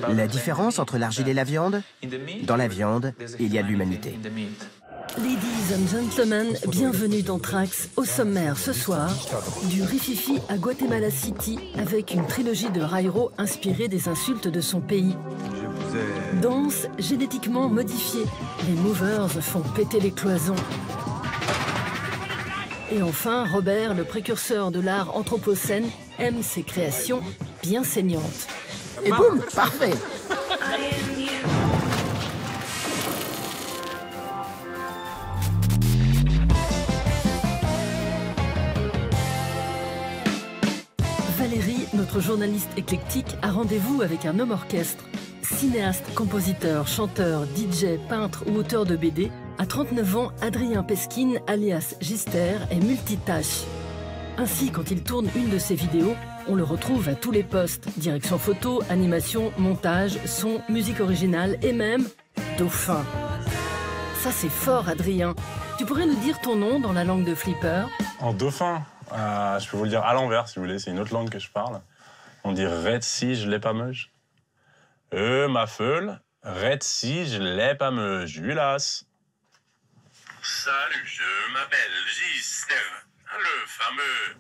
La différence entre l'argile et la viande? Dans la viande, il y a de l'humanité. Ladies and gentlemen, bienvenue dans Trax. Au sommaire ce soir, du Rififi à Guatemala City avec une trilogie de Rairo inspirée des insultes de son pays. Danse génétiquement modifiée. Les movers font péter les cloisons. Et enfin, Robert, le précurseur de l'art anthropocène, aime ses créations bien saignantes. Et boum, parfait! Valérie, notre journaliste éclectique, a rendez-vous avec un homme orchestre. Cinéaste, compositeur, chanteur, DJ, peintre ou auteur de BD, à 39 ans, Adrien Peskin, alias Gister, est multitâche. Ainsi, quand il tourne une de ses vidéos, on le retrouve à tous les postes. Direction photo, animation, montage, son, musique originale et même dauphin. Ça, c'est fort, Adrien. Tu pourrais nous dire ton nom dans la langue de Flipper? En dauphin, je peux vous le dire à l'envers, si vous voulez. C'est une autre langue que je parle. On dit « red si je l'ai pas meuge ». Ma feule, red si je l'ai pas meuge, Julas. Salut, je m'appelle Gister, le fameux.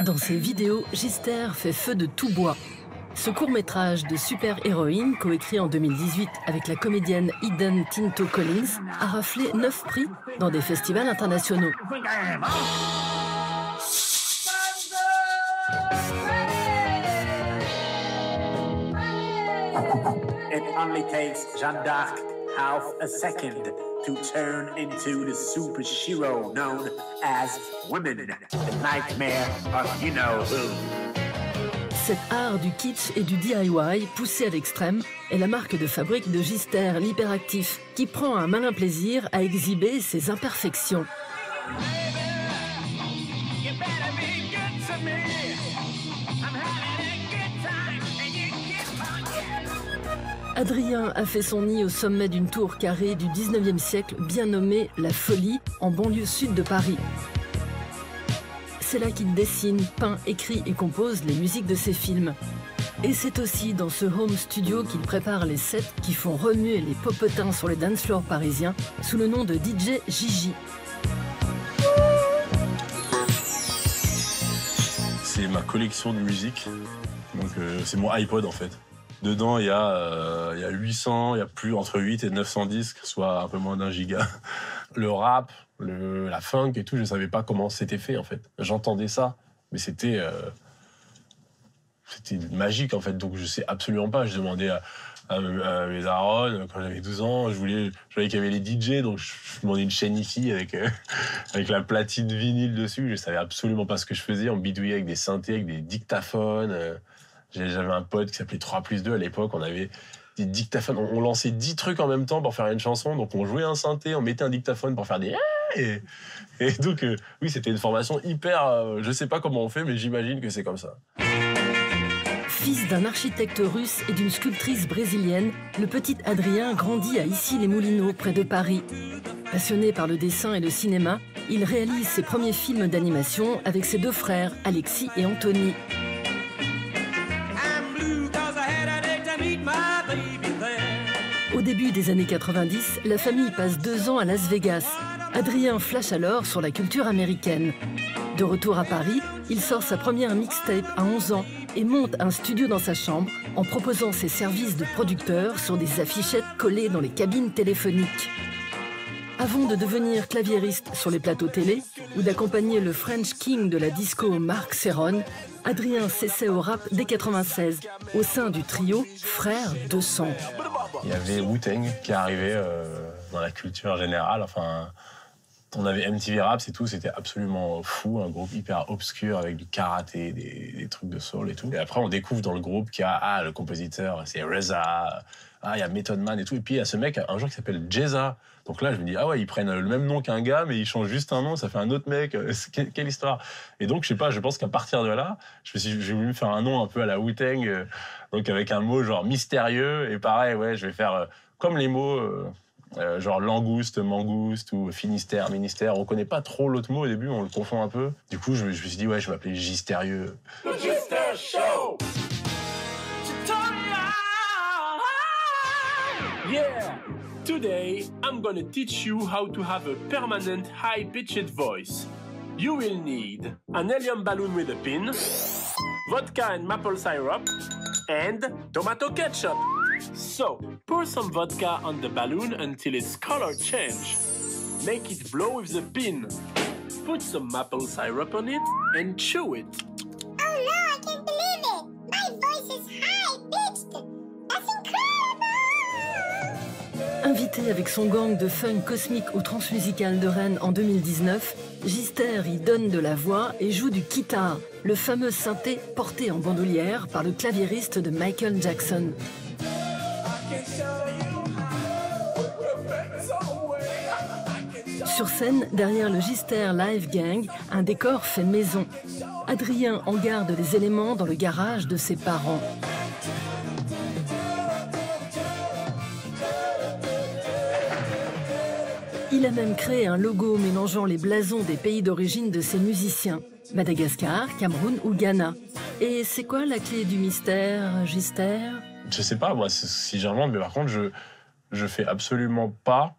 Dans ses vidéos, Gister fait feu de tout bois. Ce court-métrage de super-héroïne, coécrit en 2018 avec la comédienne Eden Tinto Collins, a raflé 9 prix dans des festivals internationaux. It only takes Jeanne d'Arc half a second to turn into the superhero known as Women, the nightmare of you-know-who. Cet art du kitsch et du DIY, poussé à l'extrême, est la marque de fabrique de Gister, l'hyperactif, qui prend un malin plaisir à exhiber ses imperfections. Adrien a fait son nid au sommet d'une tour carrée du 19e siècle, bien nommée La Folie, en banlieue sud de Paris. C'est là qu'il dessine, peint, écrit et compose les musiques de ses films. Et c'est aussi dans ce home studio qu'il prépare les sets qui font remuer les popotins sur les dance floors parisiens sous le nom de DJ Gigi. C'est ma collection de musique. Donc c'est mon iPod en fait. Dedans, il y a 800, il y a plus entre 8 et 900 disques, soit un peu moins d'1 giga. Le rap, la funk et tout, je savais pas comment c'était fait en fait. J'entendais ça, mais c'était magique en fait. Donc je sais absolument pas. Je demandais à mes darons quand j'avais 12 ans. Je voyais qu'il y avait les DJ, donc je demandais une chaîne hi-fi avec la platine vinyle dessus. Je savais absolument pas ce que je faisais. On bidouillait avec des synthés, avec des dictaphones. J'avais un pote qui s'appelait 3+2 à l'époque, on avait des dictaphones, on lançait 10 trucs en même temps pour faire une chanson, donc on jouait un synthé, on mettait un dictaphone pour faire des... Et donc, oui, c'était une formation hyper... je sais pas comment on fait, mais j'imagine que c'est comme ça. Fils d'un architecte russe et d'une sculptrice brésilienne, le petit Adrien grandit à Issy-les-Moulineaux, près de Paris. Passionné par le dessin et le cinéma, il réalise ses premiers films d'animation avec ses 2 frères, Alexis et Anthony. Au début des années 90, la famille passe 2 ans à Las Vegas. Adrien flash alors sur la culture américaine. De retour à Paris, il sort sa première mixtape à 11 ans et monte un studio dans sa chambre en proposant ses services de producteur sur des affichettes collées dans les cabines téléphoniques. Avant de devenir claviériste sur les plateaux télé ou d'accompagner le French King de la disco Marc Serron, Adrien s'essaie au rap dès 96, au sein du trio Frères 200. Il y avait Wu-Tang qui arrivait dans la culture générale. Enfin, on avait MTV Rap, c'est tout. C'était absolument fou, un groupe hyper obscur avec du karaté, des trucs de soul et tout. Et après, on découvre dans le groupe qu'il y a le compositeur, c'est Reza. Il y a Method Man et tout. Et puis, il y a ce mec, un jour, qui s'appelle Jeza. Donc là, je me dis, ah ouais, ils prennent le même nom qu'un gars, mais ils changent juste un nom, ça fait un autre mec. Quelle histoire. Et donc, je sais pas, je pense qu'à partir de là, j'ai voulu faire un nom un peu à la Wu-Tang, donc avec un mot genre mystérieux. Et pareil, ouais, je vais faire comme les mots Genre langouste, mangouste ou Finistère, ministère. On connaît pas trop l'autre mot au début, on le confond un peu. Du coup, je me suis dit, ouais, je vais m'appeler Gistérieux. Gister Show! Yeah! Today, I'm gonna teach you how to have a permanent high-pitched voice. You will need an helium balloon with a pin, vodka and maple syrup, and tomato ketchup. So, pour some vodka on the balloon until its color change. Make it blow with the pin. Put some maple syrup on it and chew it. Oh no, I can't believe it! My voice is high-pitched! That's incredible! Invité avec son gang de funk cosmique au Transmusical de Rennes en 2019, Gister y donne de la voix et joue du guitar, le fameux synthé porté en bandoulière par le claviériste de Michael Jackson. Sur scène, derrière le Gister Live Gang, un décor fait maison. Adrien en garde les éléments dans le garage de ses parents. Il a même créé un logo mélangeant les blasons des pays d'origine de ses musiciens, Madagascar, Cameroun ou Ghana. Et c'est quoi la clé du mystère, Gister? Je sais pas, moi, si j'invente, mais par contre, je fais absolument pas,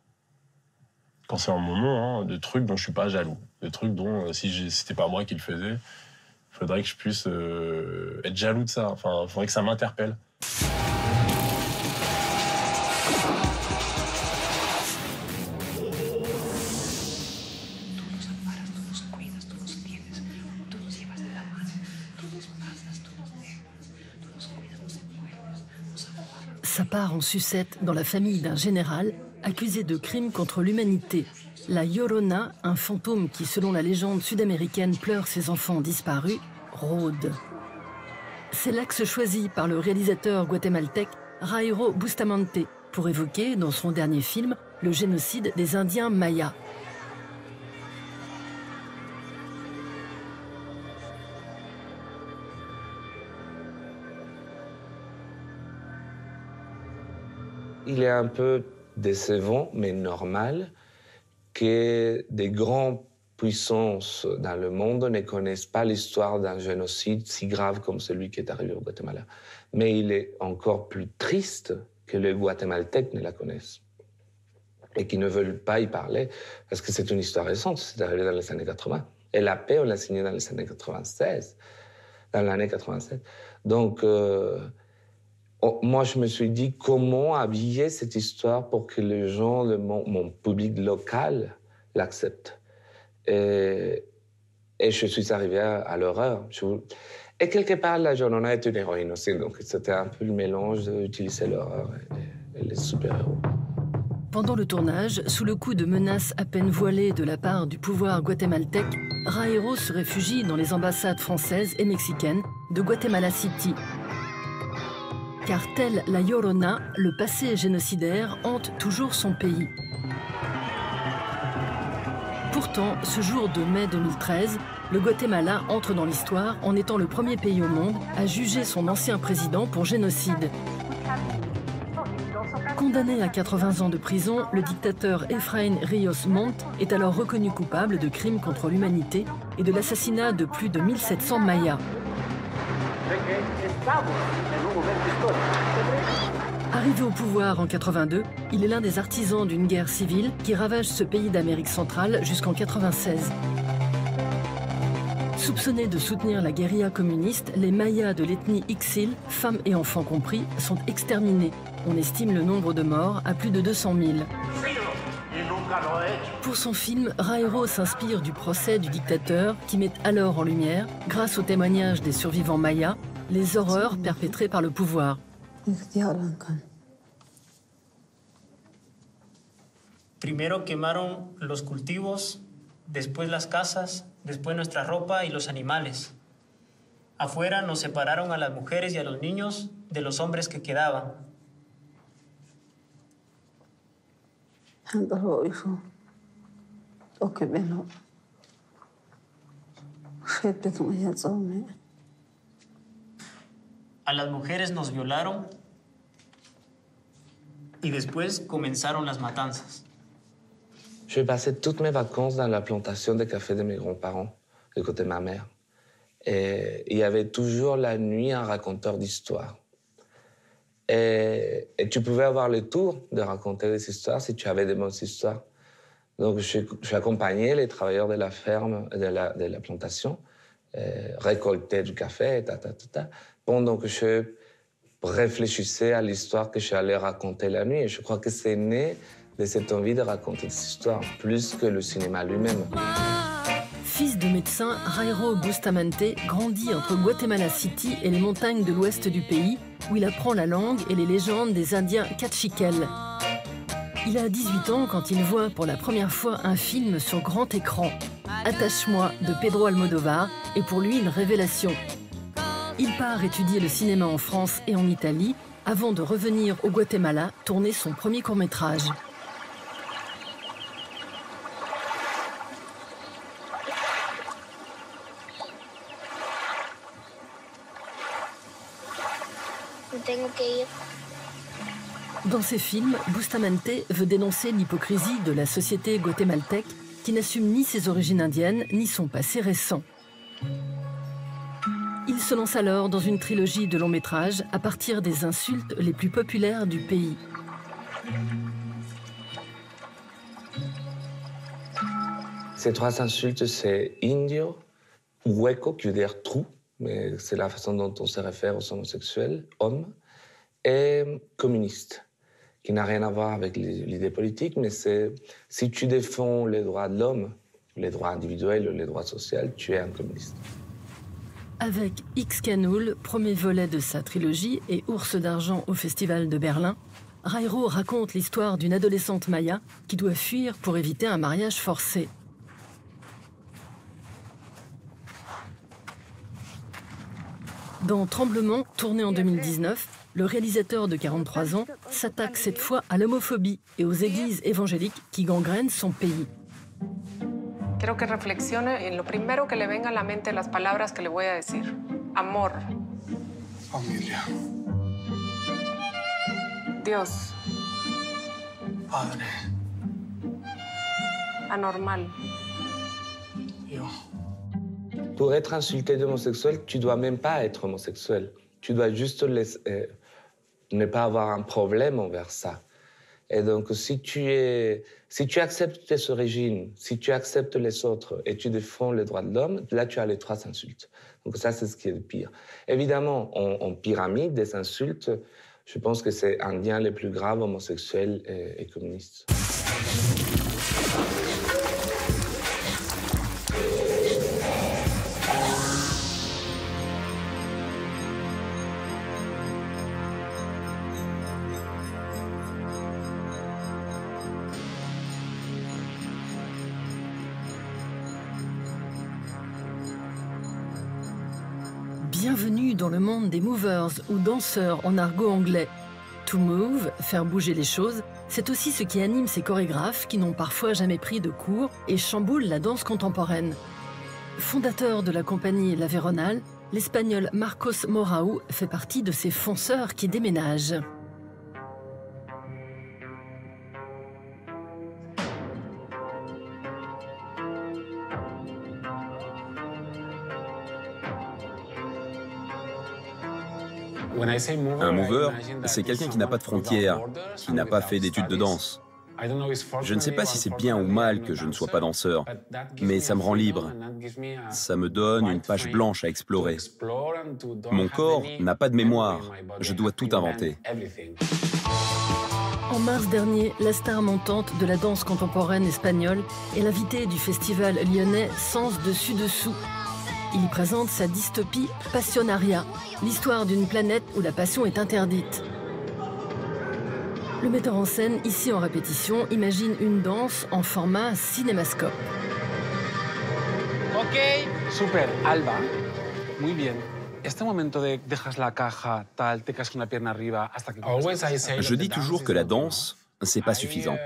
quand c'est un moment, de trucs dont je suis pas jaloux. De trucs dont, si c'était pas moi qui le faisais, il faudrait que je puisse être jaloux de ça. Enfin, il faudrait que ça m'interpelle. Ça part en sucette dans la famille d'un général accusé de crimes contre l'humanité. La Llorona, un fantôme qui, selon la légende sud-américaine, pleure ses enfants disparus, rôde. C'est l'axe choisi par le réalisateur guatémaltèque Jairo Bustamante pour évoquer, dans son dernier film, le génocide des Indiens Mayas. Il est un peu décevant, mais normal, que des grandes puissances dans le monde ne connaissent pas l'histoire d'un génocide si grave comme celui qui est arrivé au Guatemala. Mais il est encore plus triste que les Guatémaltèques ne la connaissent et qu'ils ne veulent pas y parler, parce que c'est une histoire récente, c'est arrivé dans les années 80. Et la paix, on l'a signée dans les années 96, dans l'année 87. Donc, moi, je me suis dit comment habiller cette histoire pour que les gens, mon public local, l'acceptent. Et je suis arrivé à l'horreur. Et quelque part, la Llorona est une héroïne aussi, donc c'était un peu le mélange d'utiliser l'horreur et les super-héros. Pendant le tournage, sous le coup de menaces à peine voilées de la part du pouvoir guatémaltèque, Jairo se réfugie dans les ambassades françaises et mexicaines de Guatemala City. Car telle la Llorona, le passé génocidaire hante toujours son pays. Pourtant, ce jour de mai 2013, le Guatemala entre dans l'histoire en étant le premier pays au monde à juger son ancien président pour génocide. Condamné à 80 ans de prison, le dictateur Efraín Ríos Montt est alors reconnu coupable de crimes contre l'humanité et de l'assassinat de plus de 1700 Mayas. Arrivé au pouvoir en 82, il est l'un des artisans d'une guerre civile qui ravage ce pays d'Amérique centrale jusqu'en 96. Soupçonnés de soutenir la guérilla communiste, les Mayas de l'ethnie Ixil, femmes et enfants compris, sont exterminés. On estime le nombre de morts à plus de 200 000. Pour son film, Jairo s'inspire du procès du dictateur qui met alors en lumière, grâce aux témoignages des survivants mayas, les horreurs perpétrées par le pouvoir. Primero quemaron los cultivos, después las casas, después nuestra ropa y los animales. Afuera nos separaron a las mujeres y a los niños de los hombres que quedaban. A las mujeres nos violaron y después comenzaron las matanzas. J'ai passé toutes mes vacances dans la plantation de café de mes grands-parents, du côté de ma mère. Et il y avait toujours la nuit un raconteur d'histoires. Et tu pouvais avoir le tour de raconter des histoires si tu avais des bonnes histoires. Donc, j'accompagnais les travailleurs de la ferme, de la plantation, récolter du café, pendant que je réfléchissais à l'histoire que j'allais raconter la nuit. Et je crois que c'est né de cette envie de raconter des histoires, plus que le cinéma lui-même. Fils de médecin, Jairo Bustamante grandit entre Guatemala City et les montagnes de l'ouest du pays, où il apprend la langue et les légendes des Indiens Cachiquel. Il a 18 ans quand il voit pour la première fois un film sur grand écran. Attache-moi de Pedro Almodóvar est pour lui une révélation. Il part étudier le cinéma en France et en Italie avant de revenir au Guatemala tourner son premier court-métrage. Dans ses films, Bustamante veut dénoncer l'hypocrisie de la société guatémaltèque qui n'assume ni ses origines indiennes ni son passé récent. Il se lance alors dans une trilogie de longs métrages à partir des insultes les plus populaires du pays. Ces 3 insultes, c'est indio, hueco, qui veut dire trou, mais c'est la façon dont on se réfère aux homosexuels, hommes, et communiste, qui n'a rien à voir avec l'idée politique, mais c'est si tu défends les droits de l'homme, les droits individuels, les droits sociaux, tu es un communiste. Avec Ixcanul, premier volet de sa trilogie, et Ours d'argent au Festival de Berlin, Jairo raconte l'histoire d'une adolescente maya qui doit fuir pour éviter un mariage forcé. Dans Tremblement, tourné en 2019, le réalisateur de 43 ans s'attaque cette fois à l'homophobie et aux églises évangéliques qui gangrènent son pays. Quiero que reflexione en lo primero que le venga a la mente las palabras que le voy a decir. Amor. Familia. Dios. Padre. Anormal. Yo. Pour être insulté d'homosexuel, tu ne dois même pas être homosexuel. Tu dois juste ne pas avoir un problème envers ça. Et donc, si tu acceptes tes origines, si tu acceptes les autres et tu défends les droits de l'homme, là, tu as les 3 insultes. Donc ça, c'est ce qui est le pire. Évidemment, en pyramide des insultes, je pense que c'est un lien les plus graves, homosexuels et communistes. Bienvenue dans le monde des movers ou danseurs en argot anglais. To move, faire bouger les choses, c'est aussi ce qui anime ces chorégraphes qui n'ont parfois jamais pris de cours et chamboulent la danse contemporaine. Fondateur de la compagnie La Véronale, l'Espagnol Marcos Moraou fait partie de ces fonceurs qui déménagent. Un mover, c'est quelqu'un qui n'a pas de frontières, qui n'a pas fait d'études de danse. Je ne sais pas si c'est bien ou mal que je ne sois pas danseur, mais ça me rend libre. Ça me donne une page blanche à explorer. Mon corps n'a pas de mémoire, je dois tout inventer. En mars dernier, la star montante de la danse contemporaine espagnole est l'invitée du festival lyonnais Sens Dessus-Dessous. Il y présente sa dystopie Passionaria, l'histoire d'une planète où la passion est interdite. Le metteur en scène, ici en répétition, imagine une danse en format cinémascope. Ok. Super, Alba. Muy bien. Este momento de dejas la caja, tal, te casas una pierna arriba hasta que... Je dis toujours que la danse, c'est pas suffisant.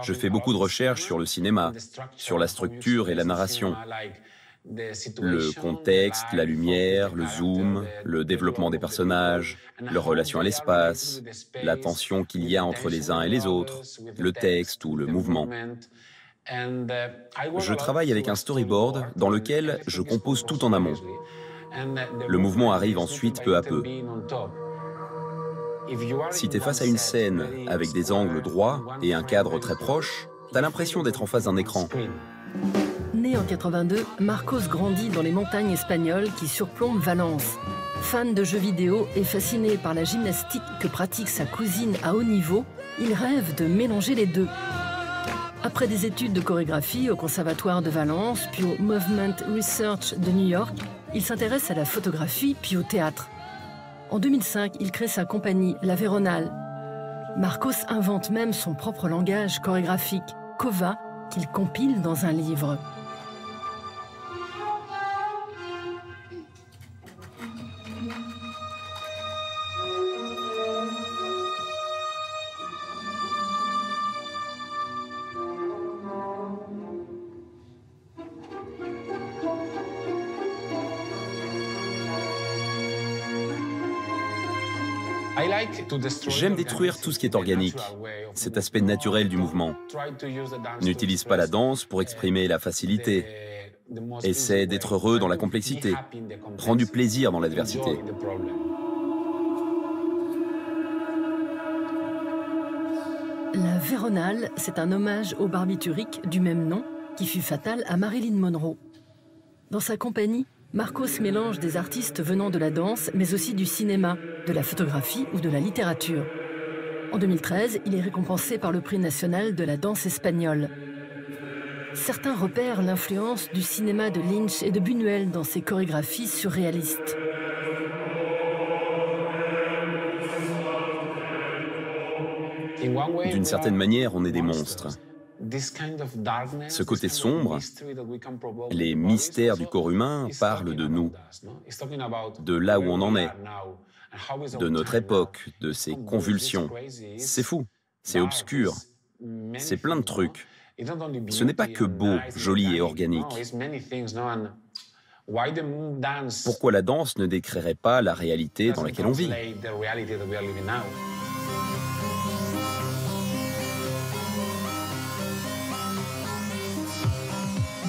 Je fais beaucoup de recherches sur le cinéma, sur la structure et la narration. Le contexte, la lumière, le zoom, le développement des personnages, leur relation à l'espace, la tension qu'il y a entre les uns et les autres, le texte ou le mouvement. Je travaille avec un storyboard dans lequel je compose tout en amont. Le mouvement arrive ensuite peu à peu. Si tu es face à une scène avec des angles droits et un cadre très proche, tu as l'impression d'être en face d'un écran. Né en 82, Marcos grandit dans les montagnes espagnoles qui surplombent Valence. Fan de jeux vidéo et fasciné par la gymnastique que pratique sa cousine à haut niveau, il rêve de mélanger les deux. Après des études de chorégraphie au Conservatoire de Valence, puis au Movement Research de New York, il s'intéresse à la photographie puis au théâtre. En 2005, il crée sa compagnie, La Véronale. Marcos invente même son propre langage chorégraphique, Cova, qu'il compile dans un livre. J'aime détruire tout ce qui est organique, cet aspect naturel du mouvement. N'utilise pas la danse pour exprimer la facilité. Essaie d'être heureux dans la complexité. Prends du plaisir dans l'adversité. La Véronale, c'est un hommage au barbiturique du même nom qui fut fatal à Marilyn Monroe. Dans sa compagnie, Marcos mélange des artistes venant de la danse, mais aussi du cinéma, de la photographie ou de la littérature. En 2013, il est récompensé par le prix national de la danse espagnole. Certains repèrent l'influence du cinéma de Lynch et de Buñuel dans ses chorégraphies surréalistes. D'une certaine manière, on est des monstres. Ce côté sombre, les mystères du corps humain parlent de nous, de là où on en est, de notre époque, de ses convulsions. C'est fou, c'est obscur, c'est plein de trucs. Ce n'est pas que beau, joli et organique. Pourquoi la danse ne décrirait pas la réalité dans laquelle on vit ?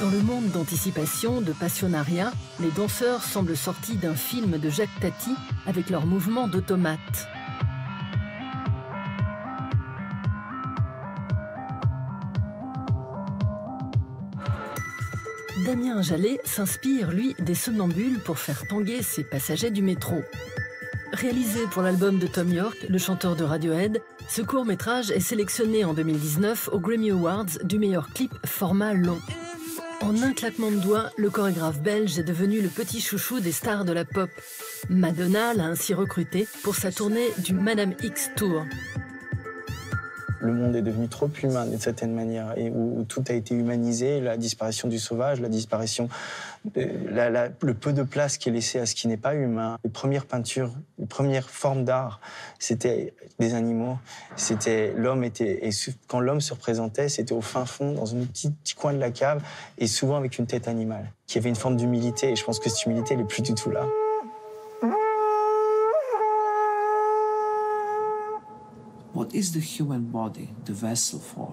Dans le monde d'anticipation, de passionnariat, les danseurs semblent sortis d'un film de Jacques Tati avec leurs mouvements d'automate. Damien Jallet s'inspire, lui, des somnambules pour faire tanguer ses passagers du métro. Réalisé pour l'album de Thom Yorke, le chanteur de Radiohead, ce court-métrage est sélectionné en 2019 aux Grammy Awards du meilleur clip format long. En un claquement de doigts, le chorégraphe belge est devenu le petit chouchou des stars de la pop. Madonna l'a ainsi recruté pour sa tournée du Madame X Tour. Le monde est devenu trop humain d'une certaine manière, et où tout a été humanisé, la disparition du sauvage, la disparition, le peu de place qui est laissée à ce qui n'est pas humain. Les premières peintures, les premières formes d'art, c'était des animaux. C'était l'homme était, et quand l'homme se représentait, c'était au fin fond, dans un petit coin de la cave, et souvent avec une tête animale, qui avait une forme d'humilité. Et je pense que cette humilité, elle n'est plus du tout là. What is the human body, the vessel for?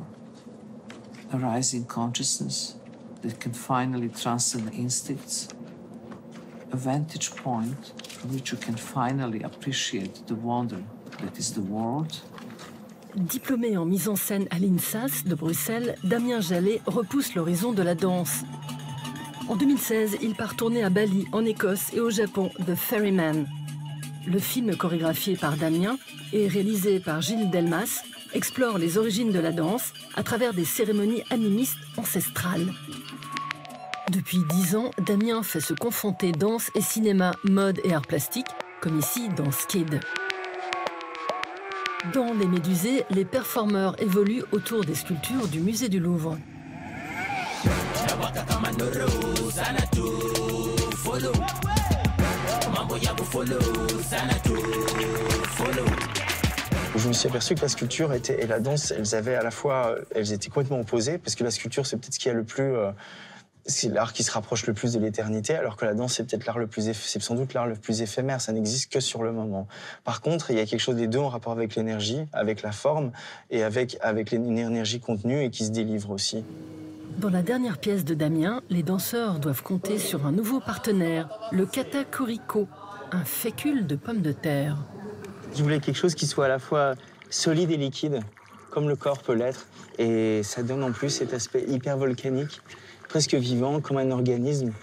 A rising consciousness that can finally transcend instincts? A vantage point from which you can finally appreciate the wonder that is the world? Diplômé en mise en scène à l'INSAS de Bruxelles, Damien Jallet repousse l'horizon de la danse. En 2016, il part tourner à Bali, en Écosse et au Japon, The Ferryman. Le film chorégraphié par Damien et réalisé par Gilles Delmas explore les origines de la danse à travers des cérémonies animistes ancestrales. Depuis 10 ans, Damien fait se confronter danse et cinéma, mode et arts plastiques, comme ici dans Skid. Dans Les Médusés, les performeurs évoluent autour des sculptures du musée du Louvre. Je me suis aperçu que la sculpture et la danse, elles étaient complètement opposées, parce que la sculpture, c'est peut-être ce qu'il y a le plus c'est l'art qui se rapproche le plus de l'éternité, alors que la danse, c'est peut-être c'est sans doute l'art le plus éphémère, ça n'existe que sur le moment. Par contre, il y a quelque chose des deux en rapport avec l'énergie, avec la forme, et avec une énergie contenue et qui se délivre aussi. Dans la dernière pièce de Damien, les danseurs doivent compter sur un nouveau partenaire, le katakurico, un fécule de pommes de terre. Je voulais quelque chose qui soit à la fois solide et liquide, comme le corps peut l'être, et ça donne en plus cet aspect hyper volcanique, presque vivant, comme un organisme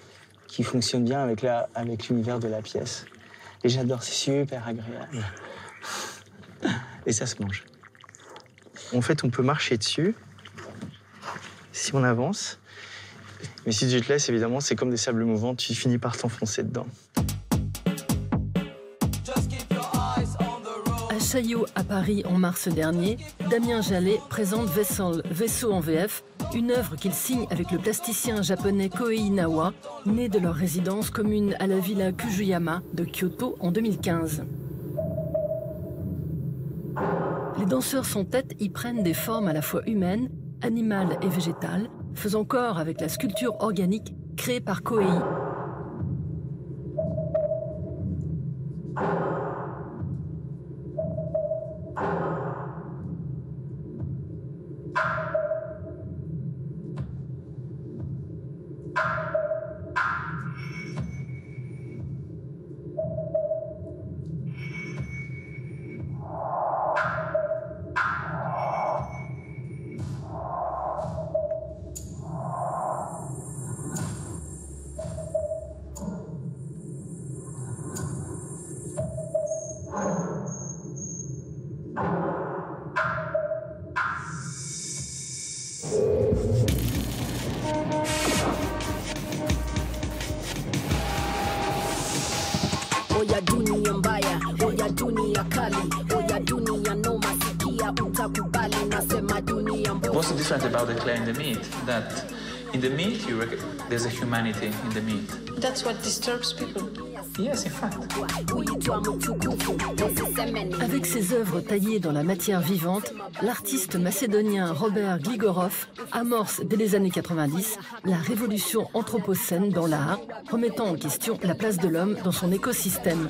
qui fonctionne bien avec l'univers de la pièce. Et j'adore, c'est super agréable. Et ça se mange. En fait, on peut marcher dessus, si on avance. Mais si tu te laisses, évidemment, c'est comme des sables mouvants, tu finis par t'enfoncer dedans. À Chaillot, à Paris, en mars dernier, Damien Jallet présente Vaisseau en VF, une œuvre qu'il signe avec le plasticien japonais Kohei Inawa, né de leur résidence commune à la villa Kujuyama de Kyoto en 2015. Les danseurs sans tête y prennent des formes à la fois humaines, animales et végétales, faisant corps avec la sculpture organique créée par Kohei. What's different about the clay and the meat? That in the meat, there's a humanity in the meat. That's what disturbs people. Yes, in fact. Avec ses œuvres taillées dans la matière vivante, l'artiste macédonien Robert Gligorov amorce dès les années 90 la révolution anthropocène dans l'art, remettant en question la place de l'homme dans son écosystème.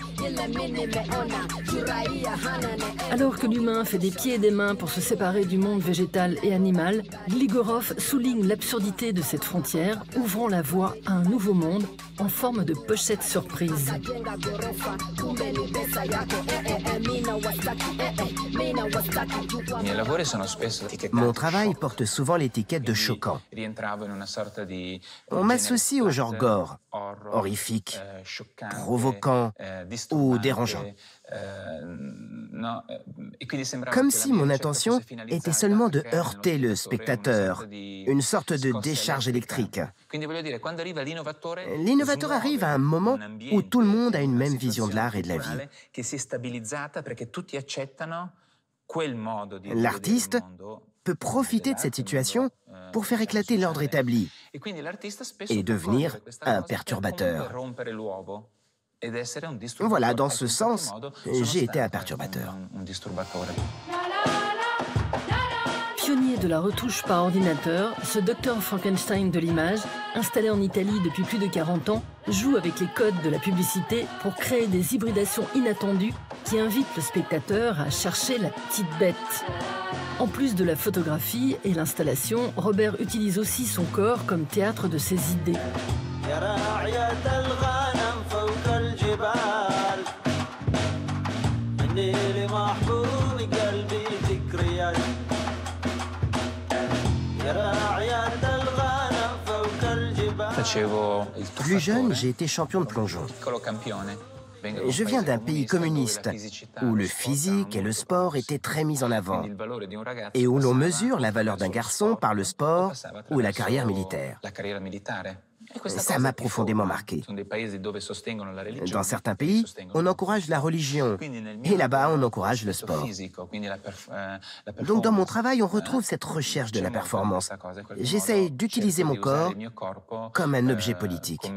Alors que l'humain fait des pieds et des mains pour se séparer du monde végétal et animal, Gligorov souligne l'absurdité de cette frontière, ouvrant la voie à un nouveau monde en forme de pochette surprise. Mon travail porte souvent l'étiquette de choquant. On m'associe au genre gore, horrifique, provoquant ou dérangeant. Comme si mon intention était seulement de heurter le spectateur, une sorte de décharge électrique. L'innovateur arrive à un moment où tout le monde a une même vision de l'art et de la vie. L'artiste peut profiter de cette situation pour faire éclater l'ordre établi et devenir un perturbateur. Voilà, dans ce sens, j'ai été un perturbateur. Pionnier de la retouche par ordinateur, ce Dr Frankenstein de l'image, installé en Italie depuis plus de 40 ans, joue avec les codes de la publicité pour créer des hybridations inattendues qui invitent le spectateur à chercher la petite bête. En plus de la photographie et l'installation, Robert utilise aussi son corps comme théâtre de ses idées. Plus jeune, j'ai été champion de plongeon. Je viens d'un pays communiste où le physique et le sport étaient très mis en avant et où l'on mesure la valeur d'un garçon par le sport ou la carrière militaire. Ça m'a profondément marqué. Dans certains pays, on encourage la religion et là-bas, on encourage le sport. Donc dans mon travail, on retrouve cette recherche de la performance. J'essaye d'utiliser mon corps comme un objet politique.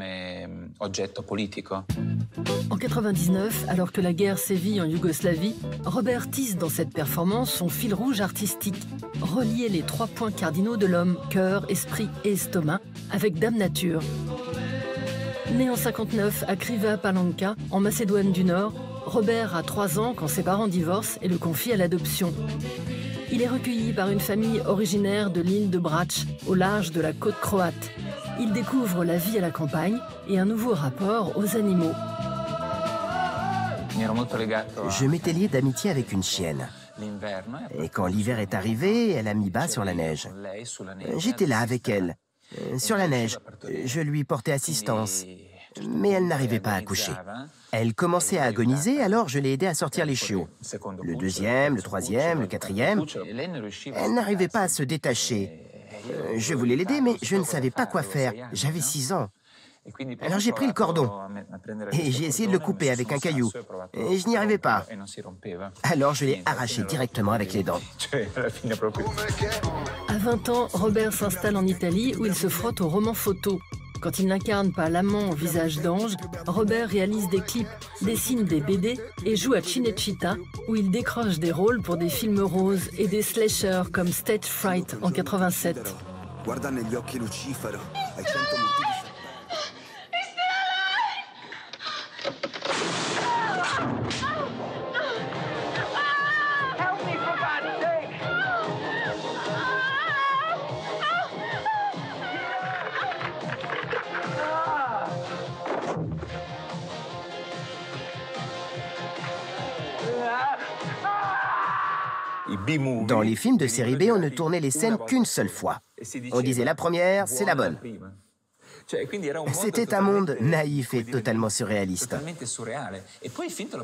En 99, alors que la guerre sévit en Yougoslavie, Robert tisse dans cette performance son fil rouge artistique, relier les 3 points cardinaux de l'homme, cœur, esprit et estomac, avec Dame Nature. Né en 59 à Kriva Palanka, en Macédoine du Nord, Robert a 3 ans quand ses parents divorcent et le confient à l'adoption. Il est recueilli par une famille originaire de l'île de Brač, au large de la côte croate. Il découvre la vie à la campagne et un nouveau rapport aux animaux. Je m'étais lié d'amitié avec une chienne. Et quand l'hiver est arrivé, elle a mis bas sur la neige. J'étais là avec elle, sur la neige. Je lui portais assistance, mais elle n'arrivait pas à coucher. Elle commençait à agoniser, alors je l'ai aidée à sortir les chiots. Le 2e, le 3e, le 4e. Elle n'arrivait pas à se détacher. Je voulais l'aider, mais je ne savais pas quoi faire. J'avais 6 ans. Alors j'ai pris le cordon et j'ai essayé de le couper avec un caillou. Et je n'y arrivais pas. Alors je l'ai arraché directement avec les dents. À 20 ans, Robert s'installe en Italie où il se frotte aux romans photos. Quand il n'incarne pas l'amant au visage d'ange, Robert réalise des clips, dessine des BD et joue à Cinecittà où il décroche des rôles pour des films roses et des slashers comme Stage Fright en 87. Guarda negli occhi Lucifero, hai 100 motivi. Dans les films de série B, on ne tournait les scènes qu'une seule fois. On disait la première, c'est la bonne. C'était un monde naïf et totalement surréaliste.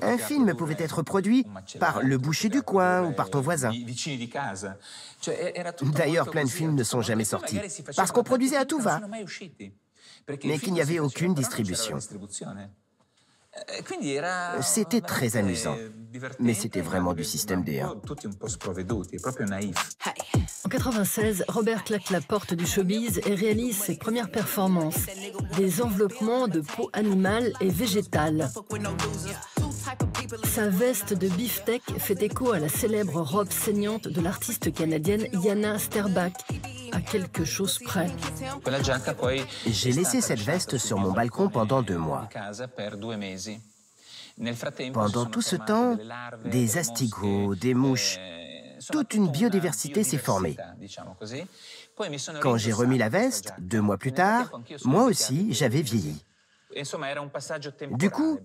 Un film pouvait être produit par le boucher du coin ou par ton voisin. D'ailleurs, plein de films ne sont jamais sortis, parce qu'on produisait à tout va, mais qu'il n'y avait aucune distribution. C'était très amusant, mais c'était vraiment du système D. En 96, Robert claque la porte du showbiz et réalise ses premières performances. Des enveloppements de peau animale et végétale. Sa veste de beefsteak fait écho à la célèbre robe saignante de l'artiste canadienne Jana Sterbak, à quelque chose près. J'ai laissé cette veste sur mon balcon pendant 2 mois. Pendant tout ce temps, des astigots, des mouches, toute une biodiversité s'est formée. Quand j'ai remis la veste, 2 mois plus tard, moi aussi, j'avais vieilli. Du coup,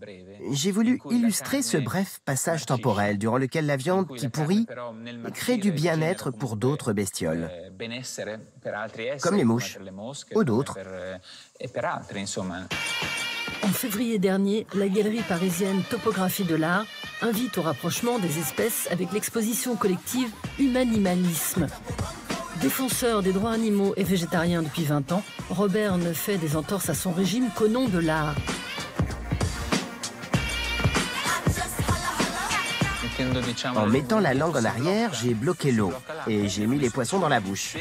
j'ai voulu illustrer ce bref passage temporel durant lequel la viande qui pourrit crée du bien-être pour d'autres bestioles, comme les mouches ou d'autres. En février dernier, la galerie parisienne Topographie de l'art invite au rapprochement des espèces avec l'exposition collective Humanimalisme. Défenseur des droits animaux et végétarien depuis 20 ans, Robert ne fait des entorses à son régime qu'au nom de l'art. En mettant la langue en arrière, j'ai bloqué l'eau et j'ai mis les poissons dans la bouche.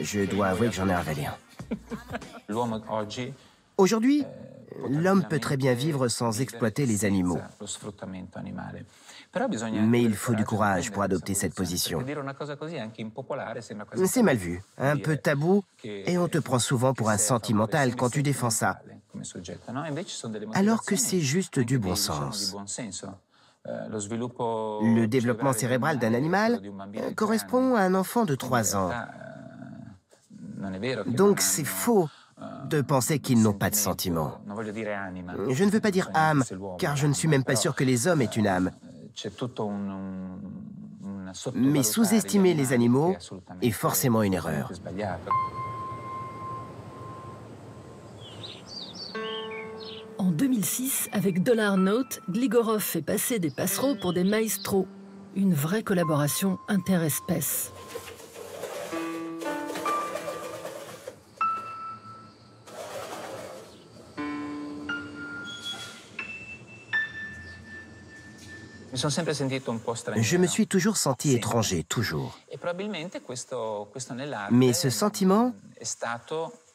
Je dois avouer que j'en ai avalé un. Aujourd'hui, l'homme peut très bien vivre sans exploiter les animaux. Mais il faut du courage pour adopter cette position. C'est mal vu, un peu tabou, et on te prend souvent pour un sentimental quand tu défends ça. Alors que c'est juste du bon sens. Le développement cérébral d'un animal correspond à un enfant de 3 ans. Donc c'est faux de penser qu'ils n'ont pas de sentiments. Je ne veux pas dire âme, car je ne suis même pas sûr que les hommes aient une âme. Mais sous-estimer les animaux est forcément une erreur. En 2006, avec Dollar Note, Gligorov fait passer des passereaux pour des maestros. Une vraie collaboration interespèces. Je me suis toujours senti étranger, toujours. Mais ce sentiment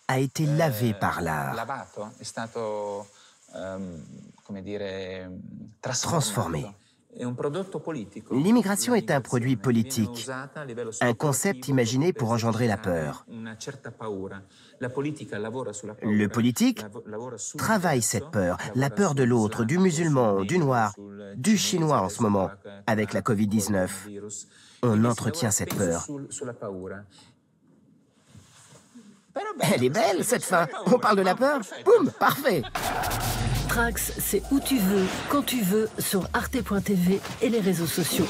a été lavé par l'art, transformé. L'immigration est un produit politique, un concept imaginé pour engendrer la peur. Le politique travaille cette peur, la peur de l'autre, du musulman, du noir, du chinois en ce moment, avec la Covid-19. On entretient cette peur. Elle est belle, cette fin. On parle de la peur. Boum, parfait. Trax, c'est où tu veux, quand tu veux, sur arte.tv et les réseaux sociaux.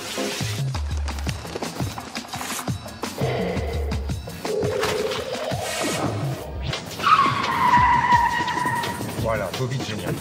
Voilà, Bobby génial.